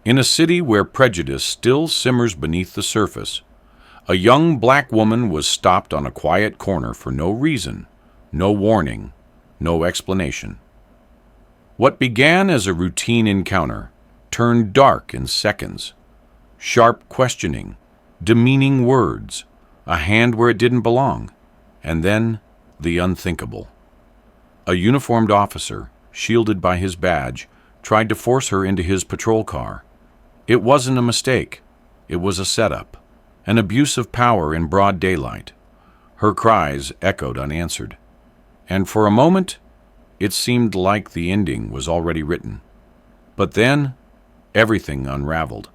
In a city where prejudice still simmers beneath the surface, a young black woman was stopped on a quiet corner for no reason, no warning, no explanation. What began as a routine encounter turned dark in seconds. Sharp questioning, demeaning words, a hand where it didn't belong, and then the unthinkable. A uniformed officer, shielded by his badge, tried to force her into his patrol car. It wasn't a mistake. It was a setup, an abuse of power in broad daylight. Her cries echoed unanswered, and for a moment, it seemed like the ending was already written. But then, everything unraveled,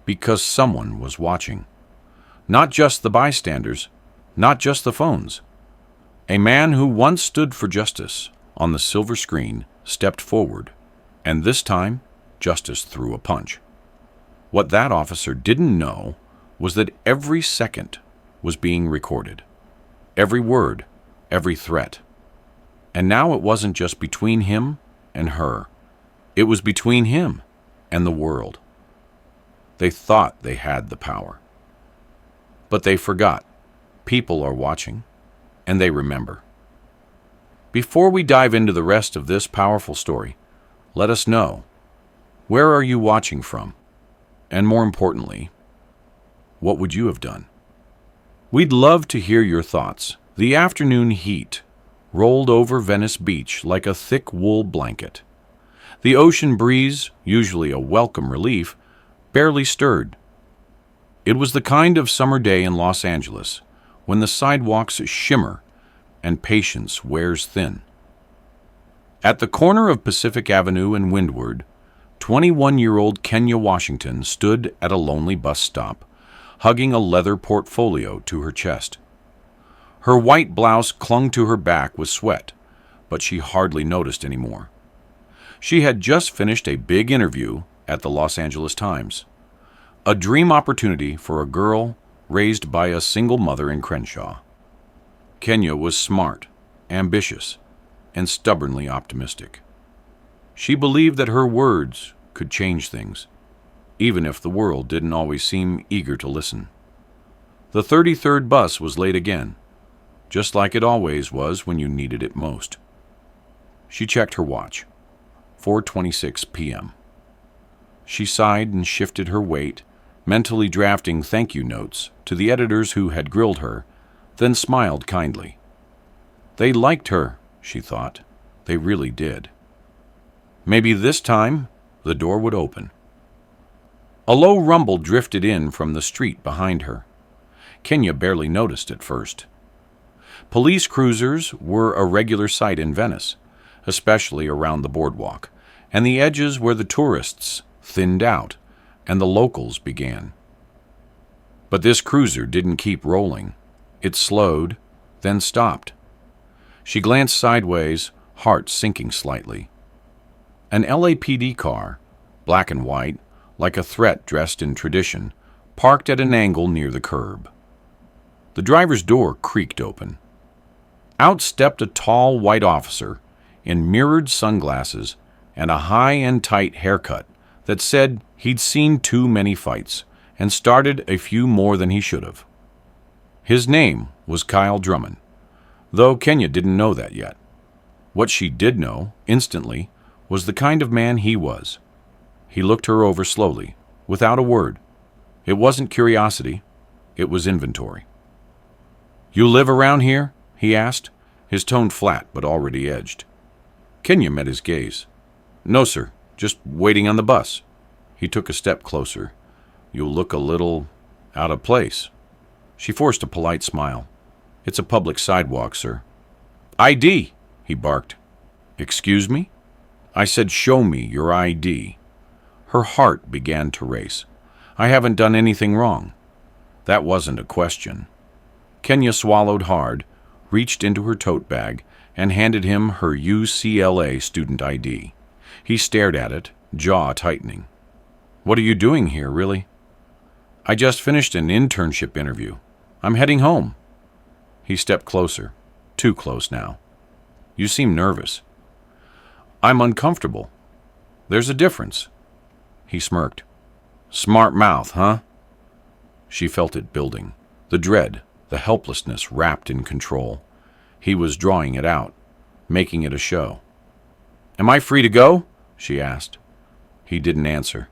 because someone was watching. Not just the bystanders, not just the phones. A man who once stood for justice on the silver screen stepped forward, and this time, justice threw a punch. What that officer didn't know was that every second was being recorded. Every word, every threat. And now it wasn't just between him and her. It was between him and the world. They thought they had the power. But they forgot. People are watching, and they remember. Before we dive into the rest of this powerful story, let us know, where are you watching from? And more importantly, what would you have done? We'd love to hear your thoughts. The afternoon heat rolled over Venice Beach like a thick wool blanket. The ocean breeze, usually a welcome relief, barely stirred. It was the kind of summer day in Los Angeles when the sidewalks shimmer and patience wears thin. At the corner of Pacific Avenue and Windward, 21-year-old Kenya Washington stood at a lonely bus stop, hugging a leather portfolio to her chest. Her white blouse clung to her back with sweat, but she hardly noticed anymore. She had just finished a big interview at the Los Angeles Times, a dream opportunity for a girl raised by a single mother in Crenshaw. Kenya was smart, ambitious, and stubbornly optimistic. She believed that her words could change things, even if the world didn't always seem eager to listen. The 33rd bus was late again, just like it always was when you needed it most. She checked her watch. 4:26 p.m. She sighed and shifted her weight, mentally drafting thank you notes to the editors who had grilled her, then smiled kindly. They liked her, she thought. They really did. Maybe this time the door would open. A low rumble drifted in from the street behind her. Kenya barely noticed at first. Police cruisers were a regular sight in Venice, especially around the boardwalk, and the edges where the tourists thinned out and the locals began. But this cruiser didn't keep rolling. It slowed, then stopped. She glanced sideways, heart sinking slightly. An LAPD car, black and white, like a threat dressed in tradition, parked at an angle near the curb. The driver's door creaked open. Out stepped a tall white officer in mirrored sunglasses and a high and tight haircut that said he'd seen too many fights and started a few more than he should have. His name was Kyle Drummond, though Kenya didn't know that yet. What she did know, instantly, was the kind of man he was. He looked her over slowly, without a word. It wasn't curiosity, it was inventory. "You live around here?" he asked, his tone flat but already edged. Kenya met his gaze. "No, sir, just waiting on the bus." He took a step closer. "You'll look a little out of place." She forced a polite smile. "It's a public sidewalk, sir." "ID!" he barked. "Excuse me?" "I said show me your ID." Her heart began to race. "I haven't done anything wrong." That wasn't a question. Kenya swallowed hard, reached into her tote bag, and handed him her UCLA student ID. He stared at it, jaw tightening. "What are you doing here, really?" "I just finished an internship interview. I'm heading home." He stepped closer, too close now. "You seem nervous." "I'm uncomfortable. There's a difference." He smirked. Smart mouth, huh? She felt it building. The dread, the helplessness wrapped in control. He was drawing it out, making it a show. Am I free to go? She asked. He didn't answer.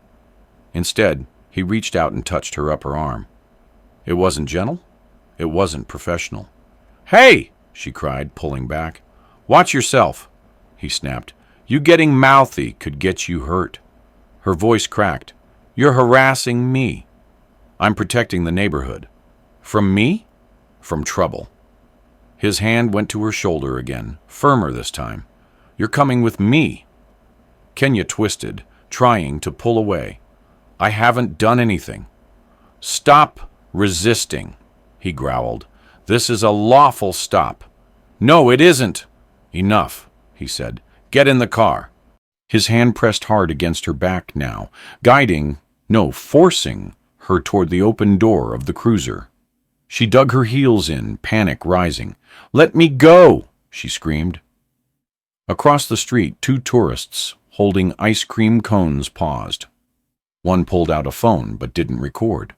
Instead, he reached out and touched her upper arm. It wasn't gentle. It wasn't professional. Hey! She cried, pulling back. Watch yourself, he snapped. You getting mouthy could get you hurt. Her voice cracked. You're harassing me. I'm protecting the neighborhood. From me? From trouble. His hand went to her shoulder again, firmer this time. You're coming with me. Kenya twisted, trying to pull away. I haven't done anything. Stop resisting, he growled. This is a lawful stop. No, it isn't. Enough, he said. Get in the car. His hand pressed hard against her back now, guiding, no, forcing, her toward the open door of the cruiser. She dug her heels in, panic rising. Let me go, she screamed. Across the street, two tourists, holding ice cream cones, paused. One pulled out a phone but didn't record.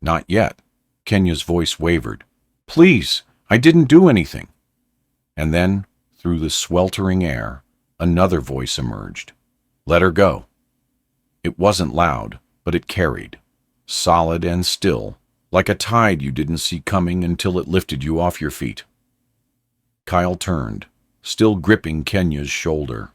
Not yet. Kenya's voice wavered. Please, I didn't do anything. And then, through the sweltering air, another voice emerged. Let her go. It wasn't loud, but it carried, solid and still, like a tide you didn't see coming until it lifted you off your feet. Kyle turned, still gripping Kenya's shoulder.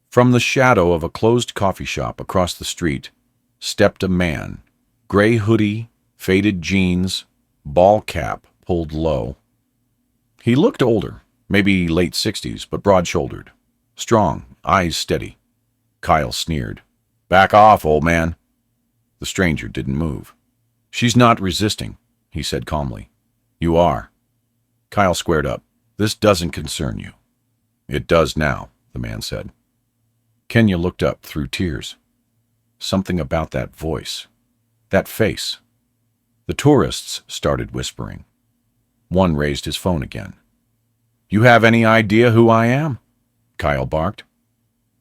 From the shadow of a closed coffee shop across the street stepped a man, gray hoodie, faded jeans, ball cap pulled low. He looked older, maybe late 60s, but broad-shouldered, strong, eyes steady. Kyle sneered. Back off, old man. The stranger didn't move. She's not resisting, he said calmly. You are. Kyle squared up. This doesn't concern you. It does now, the man said. Kenya looked up through tears. Something about that voice, that face. The tourists started whispering. One raised his phone again. You have any idea who I am? Kyle barked.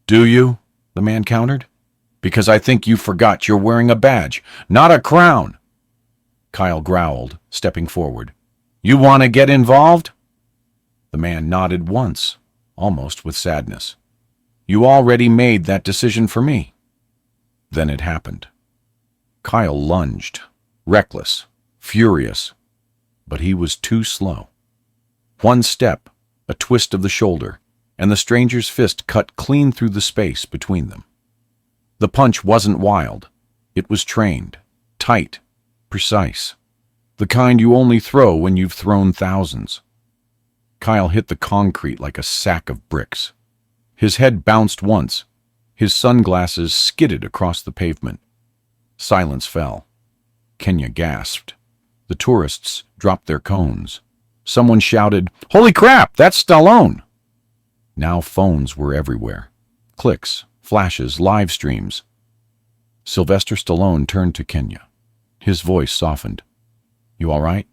Do you? The man countered. Because I think you forgot you're wearing a badge, not a crown. Kyle growled, stepping forward. You want to get involved? The man nodded once, almost with sadness. You already made that decision for me. Then it happened. Kyle lunged, reckless, furious, but he was too slow. One step, a twist of the shoulder, and the stranger's fist cut clean through the space between them. The punch wasn't wild. It was trained, tight, precise. The kind you only throw when you've thrown thousands. Kyle hit the concrete like a sack of bricks. His head bounced once. His sunglasses skidded across the pavement. Silence fell. Kenya gasped. The tourists dropped their cones. Someone shouted, Holy crap, that's Stallone! Now phones were everywhere. Clicks, flashes, live streams. Sylvester Stallone turned to Kenya. His voice softened. You all right?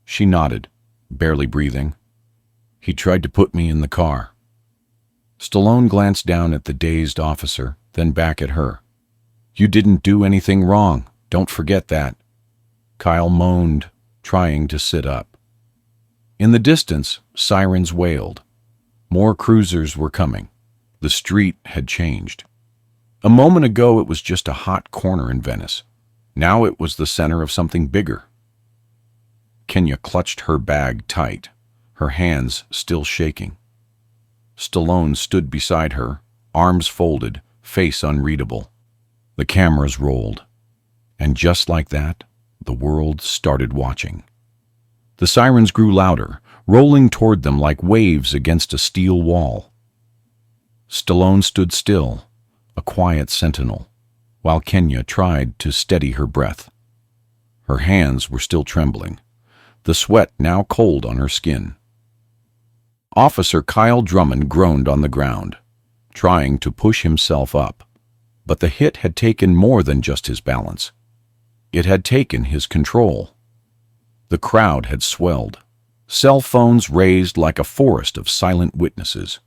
She nodded, barely breathing. He tried to put me in the car. Stallone glanced down at the dazed officer, then back at her. You didn't do anything wrong. Don't forget that. Kyle moaned, trying to sit up. In the distance, sirens wailed. More cruisers were coming. The street had changed. A moment ago, it was just a hot corner in Venice. Now it was the center of something bigger. Kenya clutched her bag tight, her hands still shaking. Stallone stood beside her, arms folded, face unreadable. The cameras rolled. And just like that, the world started watching. The sirens grew louder, rolling toward them like waves against a steel wall. Stallone stood still, a quiet sentinel, while Kenya tried to steady her breath. Her hands were still trembling, the sweat now cold on her skin. Officer Kyle Drummond groaned on the ground, trying to push himself up, but the hit had taken more than just his balance. It had taken his control. The crowd had swelled, cell phones raised like a forest of silent witnesses.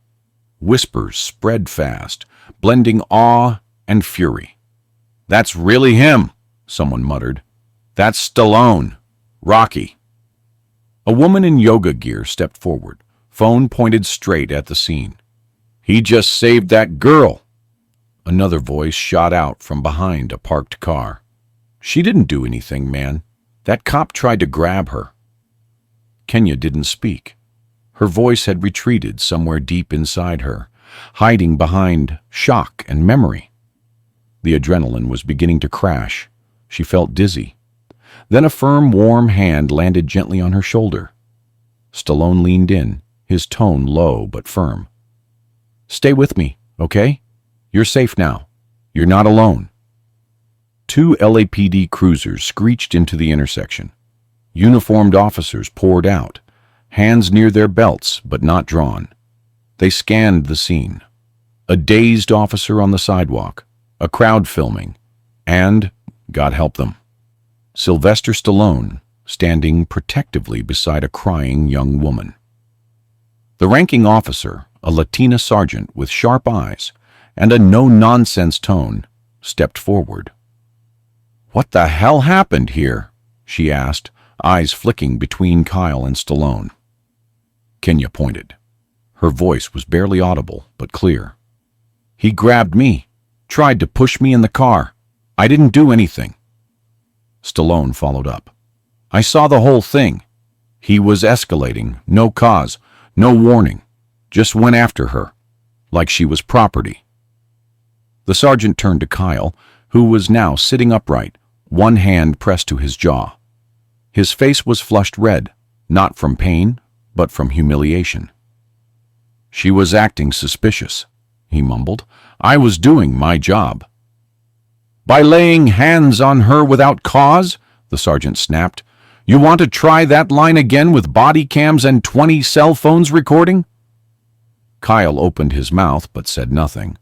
Whispers spread fast, blending awe and fury. "That's really him," someone muttered. "That's Stallone. Rocky." A woman in yoga gear stepped forward, phone pointed straight at the scene. "He just saved that girl." Another voice shot out from behind a parked car. "She didn't do anything, man. That cop tried to grab her." Kenya didn't speak. Her voice had retreated somewhere deep inside her, hiding behind shock and memory. The adrenaline was beginning to crash. She felt dizzy. Then a firm, warm hand landed gently on her shoulder. Stallone leaned in, his tone low but firm. "Stay with me, okay? You're safe now. You're not alone." Two LAPD cruisers screeched into the intersection. Uniformed officers poured out, hands near their belts but not drawn. They scanned the scene. A dazed officer on the sidewalk, a crowd filming, and, God help them, Sylvester Stallone standing protectively beside a crying young woman. The ranking officer, a Latina sergeant with sharp eyes and a no-nonsense tone, stepped forward. "What the hell happened here?" she asked, eyes flicking between Kyle and Stallone. Kenya pointed. Her voice was barely audible, but clear. "He grabbed me, tried to push me in the car. I didn't do anything." Stallone followed up. "I saw the whole thing. He was escalating, no cause, no warning. Just went after her, like she was property." The sergeant turned to Kyle, who was now sitting upright, one hand pressed to his jaw. His face was flushed red, not from pain, but from humiliation. "She was acting suspicious," he mumbled. "I was doing my job." "By laying hands on her without cause?" the sergeant snapped. "You want to try that line again with body cams and 20 cell phones recording?" Kyle opened his mouth but said nothing.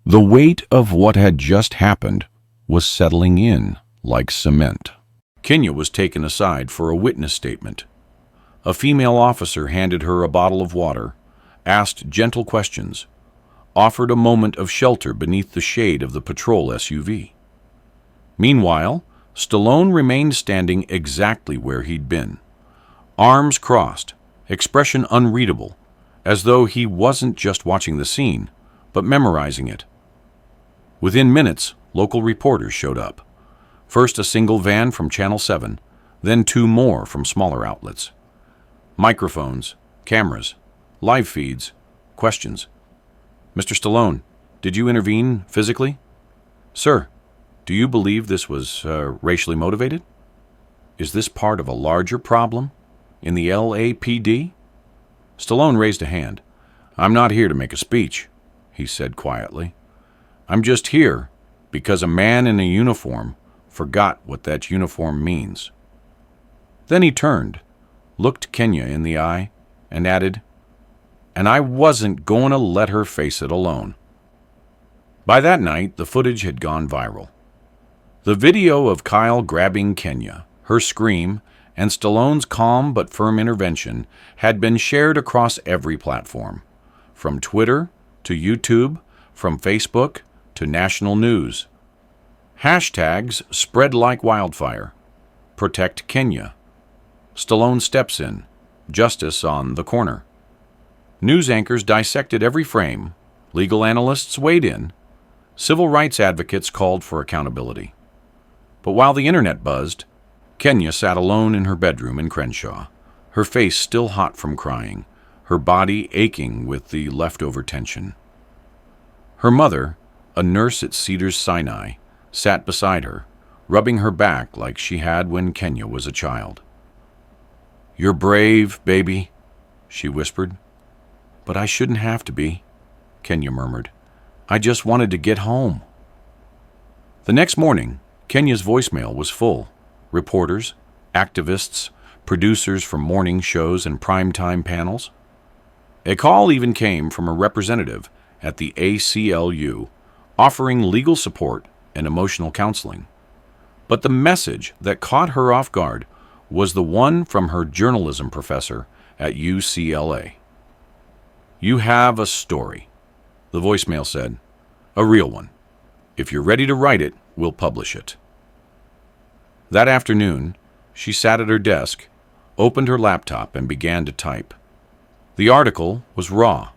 The weight of what had just happened was settling in like cement. Kenya was taken aside for a witness statement. A female officer handed her a bottle of water, asked gentle questions, offered a moment of shelter beneath the shade of the patrol SUV. Meanwhile, Stallone remained standing exactly where he'd been, arms crossed, expression unreadable, as though he wasn't just watching the scene, but memorizing it. Within minutes, local reporters showed up. First a single van from Channel 7, then two more from smaller outlets. Microphones, cameras, live feeds, questions. "Mr. Stallone, did you intervene physically?" "Sir, do you believe this was racially motivated? Is this part of a larger problem in the LAPD?" Stallone raised a hand. "I'm not here to make a speech," he said quietly. "I'm just here because a man in a uniform forgot what that uniform means." Then he turned, looked Kenya in the eye, and added, "And I wasn't going to let her face it alone." By that night, the footage had gone viral. The video of Kyle grabbing Kenya, her scream, and Stallone's calm but firm intervention had been shared across every platform, from Twitter to YouTube, from Facebook to national news. Hashtags spread like wildfire. Protect Kenya. Stallone steps in. Justice on the corner. News anchors dissected every frame. Legal analysts weighed in. Civil rights advocates called for accountability. But while the internet buzzed, Kenya sat alone in her bedroom in Crenshaw, her face still hot from crying, her body aching with the leftover tension. Her mother, a nurse at Cedars-Sinai, sat beside her, rubbing her back like she had when Kenya was a child. "You're brave, baby," she whispered. "But I shouldn't have to be," Kenya murmured. "I just wanted to get home." The next morning, Kenya's voicemail was full. Reporters, activists, producers from morning shows and primetime panels. A call even came from a representative at the ACLU, offering legal support and emotional counseling. But the message that caught her off guard was the one from her journalism professor at UCLA. "You have a story," the voicemail said. "A real one. If you're ready to write it, we'll publish it." That afternoon, she sat at her desk, opened her laptop, and began to type. The article was raw,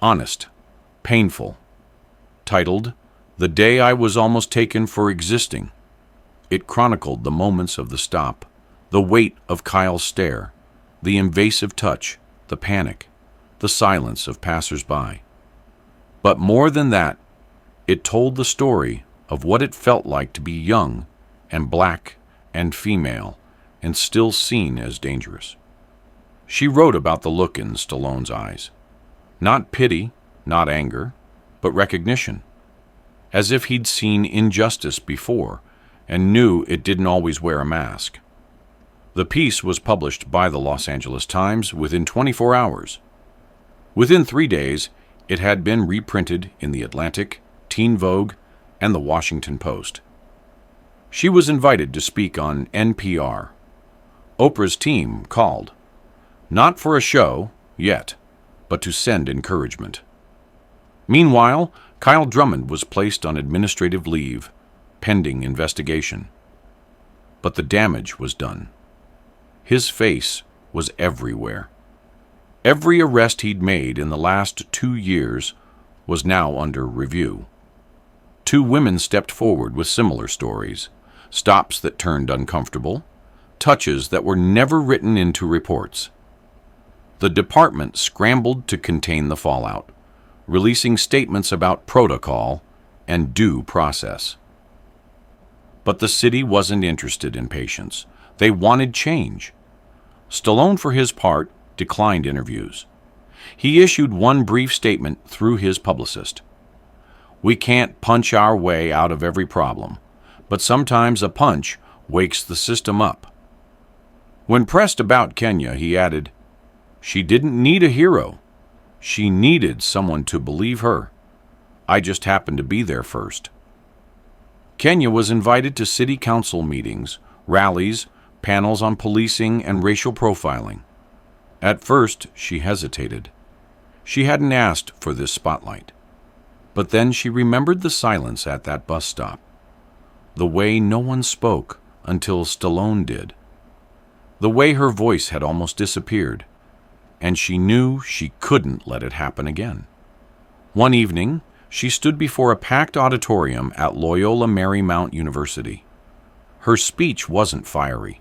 honest, painful. Titled, "The Day I Was Almost Taken for Existing," it chronicled the moments of the stop, the weight of Kyle's stare, the invasive touch, the panic, the silence of passers-by. But more than that, it told the story of what it felt like to be young and black and female and still seen as dangerous. She wrote about the look in Stallone's eyes. Not pity, not anger, but recognition. As if he'd seen injustice before and knew it didn't always wear a mask. The piece was published by the Los Angeles Times within 24 hours. Within 3 days, it had been reprinted in The Atlantic, Teen Vogue, and The Washington Post. She was invited to speak on NPR. Oprah's team called, not for a show, yet, but to send encouragement. Meanwhile, Kyle Drummond was placed on administrative leave, pending investigation. But the damage was done. His face was everywhere. Every arrest he'd made in the last 2 years was now under review. 2 women stepped forward with similar stories, stops that turned uncomfortable, touches that were never written into reports. The department scrambled to contain the fallout, releasing statements about protocol and due process. But the city wasn't interested in patience. They wanted change. Stallone, for his part, declined interviews. He issued one brief statement through his publicist. "We can't punch our way out of every problem, but sometimes a punch wakes the system up." When pressed about Kenya, he added, "She didn't need a hero. She needed someone to believe her. I just happened to be there first." Kenya was invited to city council meetings, rallies, panels on policing and racial profiling. At first, she hesitated. She hadn't asked for this spotlight. But then she remembered the silence at that bus stop, the way no one spoke until Stallone did, the way her voice had almost disappeared, and she knew she couldn't let it happen again. One evening, she stood before a packed auditorium at Loyola Marymount University. Her speech wasn't fiery.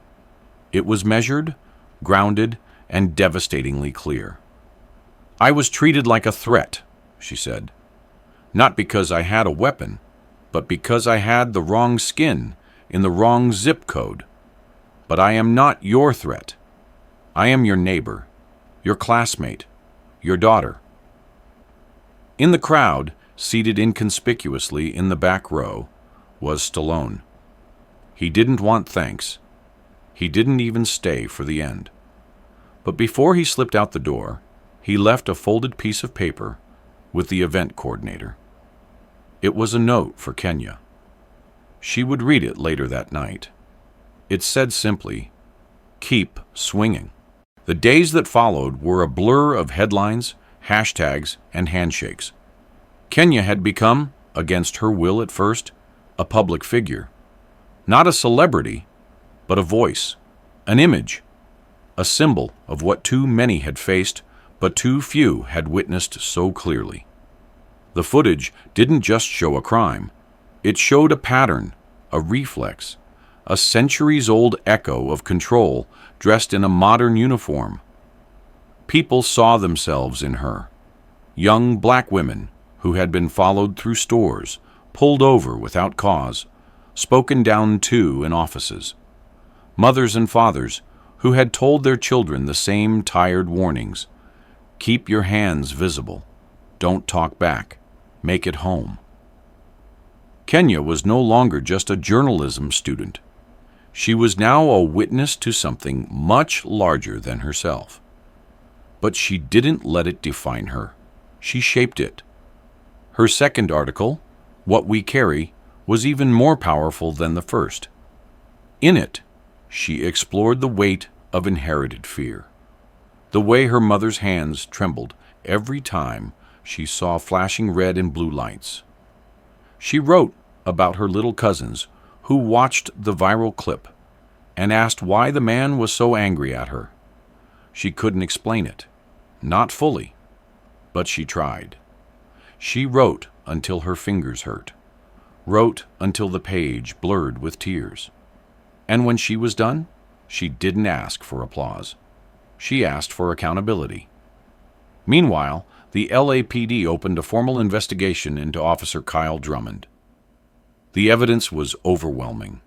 It was measured, grounded, and devastatingly clear. "I was treated like a threat," she said. "Not because I had a weapon, but because I had the wrong skin in the wrong zip code. But I am not your threat. I am your neighbor, your classmate, your daughter." In the crowd, seated inconspicuously in the back row, was Stallone. He didn't want thanks. He didn't even stay for the end. But before he slipped out the door, he left a folded piece of paper with the event coordinator. It was a note for Kenya. She would read it later that night. It said simply, "Keep swinging." The days that followed were a blur of headlines, hashtags, and handshakes. Kenya had become, against her will at first, a public figure. Not a celebrity, but a voice, an image, a symbol of what too many had faced, but too few had witnessed so clearly. The footage didn't just show a crime. It showed a pattern, a reflex, a centuries-old echo of control dressed in a modern uniform. People saw themselves in her. Young black women who had been followed through stores, pulled over without cause, spoken down to in offices. Mothers and fathers who had told their children the same tired warnings. Keep your hands visible. Don't talk back. Make it home. Kenya was no longer just a journalism student. She was now a witness to something much larger than herself. But she didn't let it define her. She shaped it. Her second article, "What We Carry," was even more powerful than the first. In it, she explored the weight of inherited fear, the way her mother's hands trembled every time she saw flashing red and blue lights. She wrote about her little cousins who watched the viral clip and asked why the man was so angry at her. She couldn't explain it. Not fully. But she tried. She wrote until her fingers hurt. Wrote until the page blurred with tears. And when she was done, she didn't ask for applause. She asked for accountability. Meanwhile, the LAPD opened a formal investigation into Officer Kyle Drummond. The evidence was overwhelming.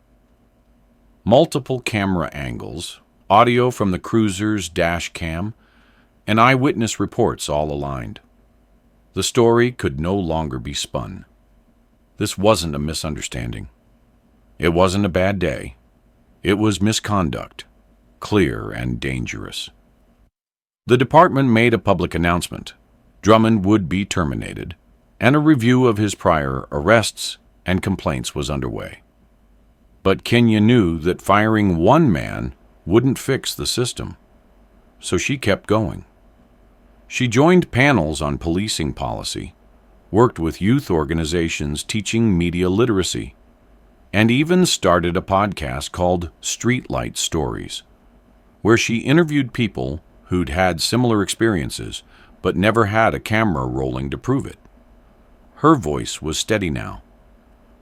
Multiple camera angles, audio from the cruiser's dash cam, and eyewitness reports all aligned. The story could no longer be spun. This wasn't a misunderstanding. It wasn't a bad day. It was misconduct, clear and dangerous. The department made a public announcement. Drummond would be terminated, and a review of his prior arrests and complaints was underway. But Kenya knew that firing one man wouldn't fix the system, so she kept going. She joined panels on policing policy, worked with youth organizations teaching media literacy, and even started a podcast called Streetlight Stories, where she interviewed people who'd had similar experiences but never had a camera rolling to prove it. Her voice was steady now,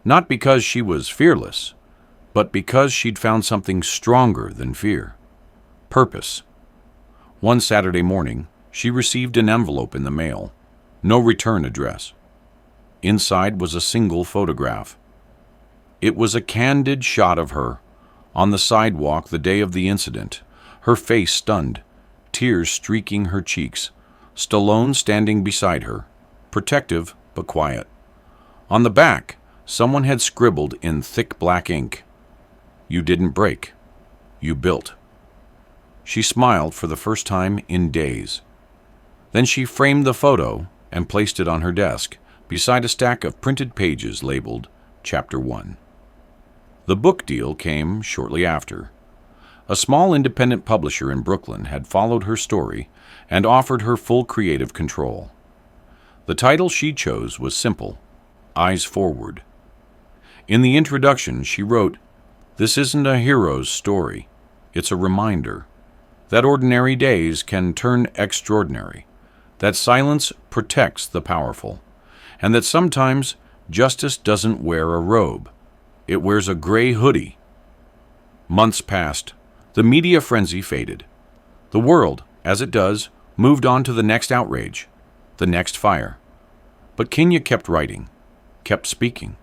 not because she was fearless, but because she'd found something stronger than fear: purpose. One Saturday morning, she received an envelope in the mail, no return address. Inside was a single photograph. It was a candid shot of her on the sidewalk the day of the incident, her face stunned, tears streaking her cheeks, Stallone standing beside her, protective but quiet. On the back, someone had scribbled in thick black ink, "You didn't break. You built." She smiled for the first time in days. Then she framed the photo and placed it on her desk, beside a stack of printed pages labeled Chapter 1. The book deal came shortly after. A small independent publisher in Brooklyn had followed her story and offered her full creative control. The title she chose was simple: Eyes Forward. In the introduction, she wrote, "This isn't a hero's story. It's a reminder that ordinary days can turn extraordinary, that silence protects the powerful, and that sometimes justice doesn't wear a robe. It wears a gray hoodie." Months passed. The media frenzy faded. The world, as it does, moved on to the next outrage, the next fire. But Kenya kept writing, kept speaking,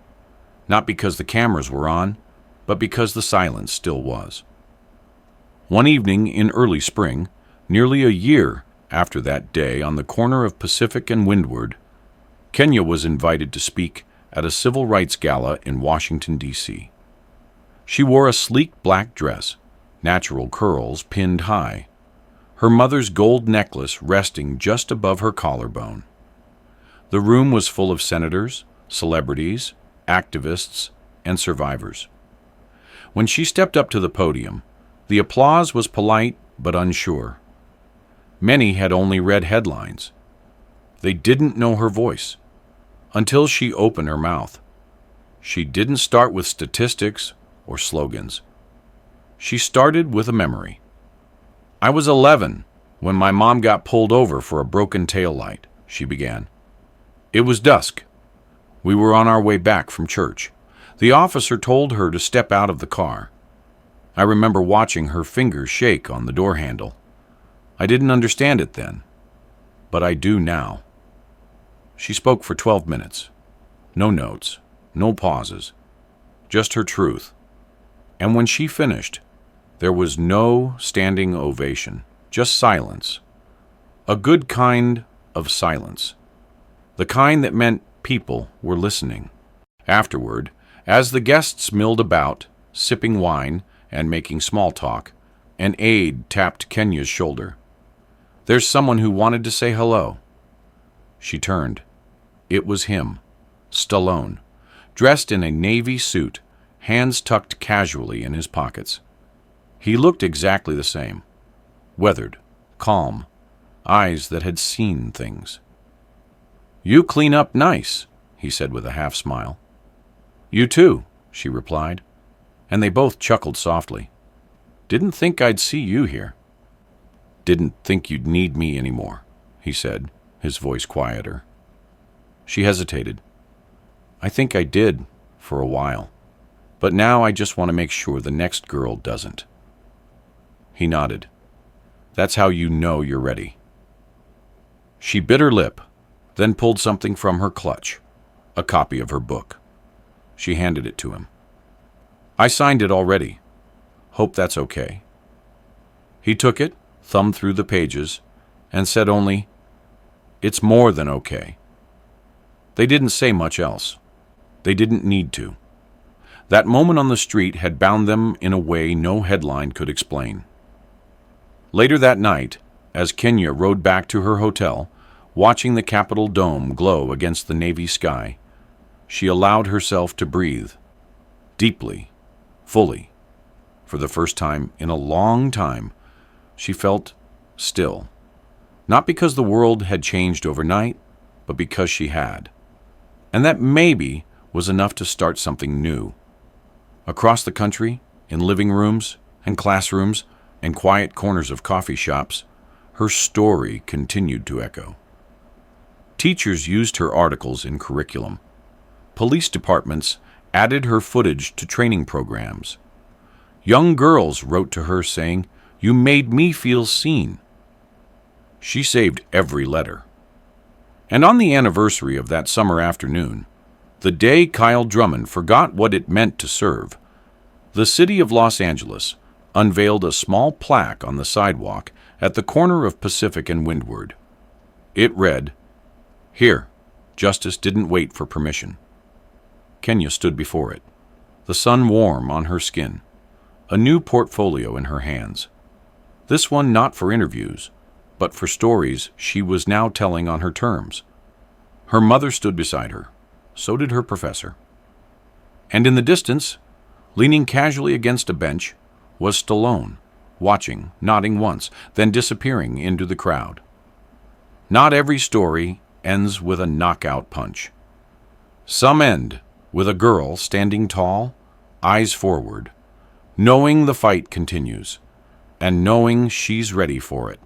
not because the cameras were on, but because the silence still was. One evening in early spring, nearly a year after that day on the corner of Pacific and Windward, Kenya was invited to speak at a civil rights gala in Washington, D.C. She wore a sleek black dress, natural curls pinned high, her mother's gold necklace resting just above her collarbone. The room was full of senators, celebrities, activists, and survivors. When she stepped up to the podium, the applause was polite but unsure. Many had only read headlines. They didn't know her voice until she opened her mouth. She didn't start with statistics or slogans. She started with a memory. "I was 11 when my mom got pulled over for a broken taillight," she began. "It was dusk. We were on our way back from church. The officer told her to step out of the car. I remember watching her fingers shake on the door handle. I didn't understand it then, but I do now." She spoke for 12 minutes. No notes, no pauses, just her truth. And when she finished, there was no standing ovation, just silence. A good kind of silence. The kind that meant people were listening. Afterward, as the guests milled about, sipping wine and making small talk, an aide tapped Kenya's shoulder. "There's someone who wanted to say hello." She turned. It was him, Stallone, dressed in a navy suit, hands tucked casually in his pockets. He looked exactly the same, weathered, calm, eyes that had seen things. "You clean up nice," he said with a half smile. You too, she replied, and they both chuckled softly. Didn't think I'd see you here. Didn't think you'd need me anymore, he said, his voice quieter. She hesitated. I think I did, for a while, but now I just want to make sure the next girl doesn't. He nodded. That's how you know you're ready. She bit her lip, then pulled something from her clutch, a copy of her book. She handed it to him. I signed it already. Hope that's okay. He took it, thumbed through the pages, and said only, It's more than okay. They didn't say much else. They didn't need to. That moment on the street had bound them in a way no headline could explain. Later that night, as Kenya rode back to her hotel, watching the Capitol dome glow against the navy sky, she allowed herself to breathe, deeply, fully. For the first time in a long time, she felt still. Not because the world had changed overnight, but because she had. And that maybe was enough to start something new. Across the country, in living rooms and classrooms and quiet corners of coffee shops, her story continued to echo. Teachers used her articles in curriculum. Police departments added her footage to training programs. Young girls wrote to her saying, You made me feel seen. She saved every letter. And on the anniversary of that summer afternoon, the day Kyle Drummond forgot what it meant to serve, the city of Los Angeles unveiled a small plaque on the sidewalk at the corner of Pacific and Windward. It read, Here, justice didn't wait for permission. Kenya stood before it, the sun warm on her skin, a new portfolio in her hands. This one not for interviews, but for stories she was now telling on her terms. Her mother stood beside her. So did her professor. And in the distance, leaning casually against a bench, was Stallone, watching, nodding once, then disappearing into the crowd. Not every story ends with a knockout punch. Some end with a girl standing tall, eyes forward, knowing the fight continues, and knowing she's ready for it.